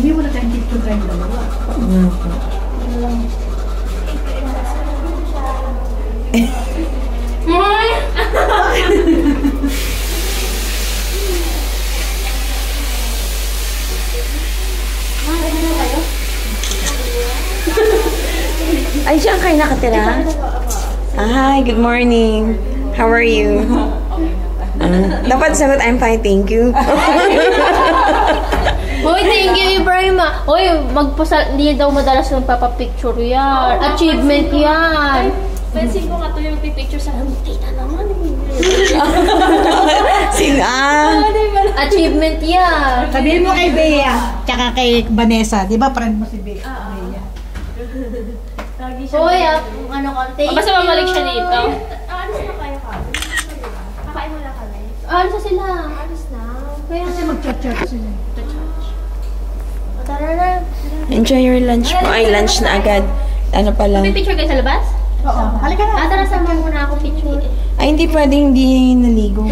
Hindi mo na tayong picture tayo dalawa. Ay, siya kayo nakatira? Hi, good morning. How are you? Dapat sagot, I'm fine, thank you. Hoy, thank you, Ibrahim. Hoy, hindi daw madalas nagpapapicture yan. Achievement yan. Pansin ko nga ito yung picture sa hindi na naman. Achievement yan. Sabihin mo kay Bea, tsaka kay Vanessa. Di ba, friend mo si Bea? Hoy, ano konti. Basta mamalik siya dito. Alis na kayo kami. Kakain mo na kami. Alis na sila. Alis na. Kaya Kasi mag-church sila. tara na. Enjoy your lunch po. Ay, lunch na agad. Ano pa lang. May picture kayo sa labas? Oo. Halika na. Tara, samahan mo na ako picture. Ay, hindi pwedeng hindi naligo.